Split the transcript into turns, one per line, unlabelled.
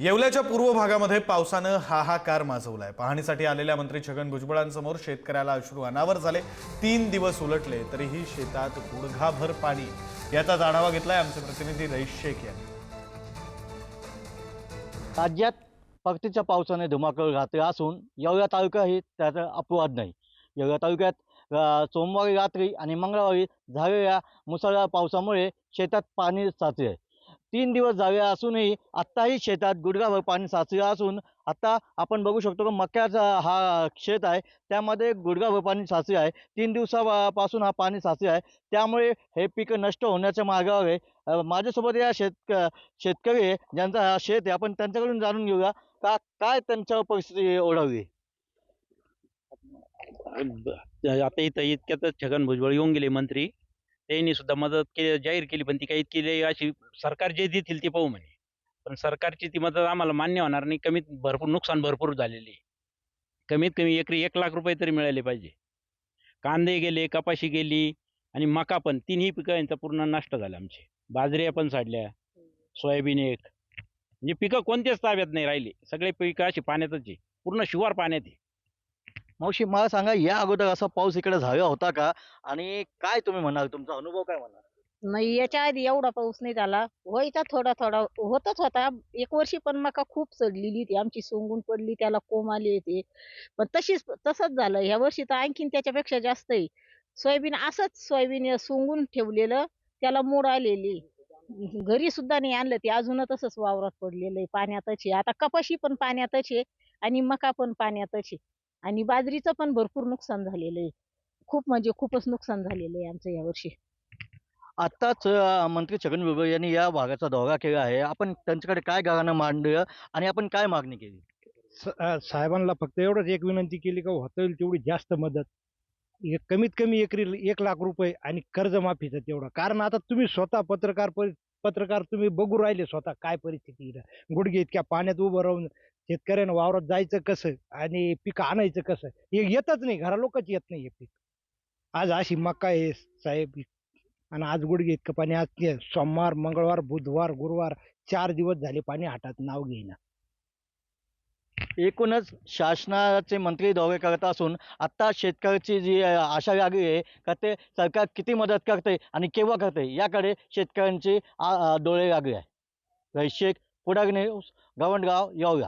येवल्याच्या पूर्व भागामध्ये पावसानं हाहाकार माजवलाय। पाहणीसाठी आलेल्या मंत्री छगन भुजबळांसमोर शेतकऱ्याला अश्रू अनावर झाले। 3 दिवस उलटले तरीही शेतात गुडघाभर पाणी। याचा आढावा घेतलाय आमचे प्रतिनिधी रईस शेख यांनी।
राज्यात परतीच्या पावसाने धुमाकूळ घातला असून येवला तालुकाही त्याचा अपवाद नाही। येवला तालुक्यात सोमवारी रात्री आणि मंगळवारी झालेल्या मुसळधार पावसामुळे शेतात पाणी साचले। 3 दिवस झाले असूनही आत्ताही शेतात गुडघाभर पाणी साचले असून आता आपण बघू शकतो की मक्याचा हा शेत आहे, त्यामध्ये गुडघाभर पाणी साचले आहे। 3 दिवसापासून हा पाणी साचले आहे, त्यामुळे हे पीक नष्ट होण्याच्या मार्गावर आहे। माझ्यासोबत या शेतकरी आहे, ज्यांचा हा शेत आहे, आपण त्यांच्याकडून जाणून घेऊया का काय त्यांच्यावर परिस्थिती ओढावली।
आता इथं इतक्यातच छगन भुजबळ येऊन गेले मंत्री, त्यांनी सुद्धा मदत जाहीर केली, पण ती काही इतकी अशी सरकार जे देतील ते पाहू म्हणे। पण सरकारची ती मदत आम्हाला मान्य होणार नाही। नुकसान भरपूर झालेले, कमीत कमी एकरी 1 लाख रुपये तरी मिळाले पाहिजे। कांदे गेले, कपाशी गेली आणि मका पण, तिन्ही पिकं यांचा पूर्ण नष्ट झाले आमचे। बाजऱ्या पण साडल्या, सोयाबीन एक, म्हणजे पिकं कोणतेच ताब्यात नाही राहिले। सगळे पिकं अशी पाण्यातच आहे, पूर्ण शिवार पाण्यात आहे।
मावशी, मला सांगा, या अगोदर असा पाऊस इकडे झाला होता का आणि काय तुम्ही म्हणाल, तुमचा अनुभव काय म्हणाल?
नाही, याच्या आधी एवढा पाऊस नाही झाला। व्हायचा थोडा थोडा होतच होता। एक वर्षी पण मका खूप सडलेली ती आमची, सोंगून पडली, त्याला कोंब आले होते। पण तसंच झालं ह्या वर्षी, तर आणखीन त्याच्यापेक्षा जास्त आहे। सोयाबीन सोंगून ठेवलेलं, त्याला मोड आलेली, घरी सुद्धा नाही आणलं ते, अजून तसंच वावरात पडलेलं आहे, पाण्यातच आहे। आता कपाशी पण पाण्यातच आहे आणि मका पण पाण्यातच आहे आणि बाजरीचं पण भरपूर नुकसान झालेलं आहे। खूप म्हणजे खूपच नुकसान झालेलं आहे आमचं यावर्षी।
आत्ताच मंत्री छगन भुजबळ यांनी या भागाचा दौरा केला आहे। आपण त्यांच्याकडे काय गाणं मांडलं आणि आपण काय मागणी केली?
साहेबांना फक्त एवढंच एक विनंती केली का होईल तेवढी जास्त मदत, कमीत कमी एकरी 1 लाख रुपये आणि कर्जमाफीचं तेवढं। कारण आता तुम्ही स्वतः पत्रकार तुम्ही बघू राहिले स्वतः काय परिस्थिती इथं। गुडघे इतक्या पाण्यात उभं राहून शेतकऱ्यांना वावरात जायचं कसं आणि पीक आणायचं कसं, हे येतच नाही, घरालोकच येत नाही हे पीक। आज अशी मका आहे साहेब, आणि आज गुडघे इतकं पाणी। आज ते सोमवार, मंगळवार, बुधवार, गुरुवार 4 दिवस झाले पाणी हातात नाव घेईना।
एकूणच शासनाचे मंत्री दौरे करत असून आता शेतकऱ्याची जी आशा लागली आहे का ते सरकार किती मदत करते आणि केव्हा करते, याकडे शेतकऱ्यांची डोळे लागले आहे। रईस शेख, पुढारी न्यूज, गवंडगाव, येवला।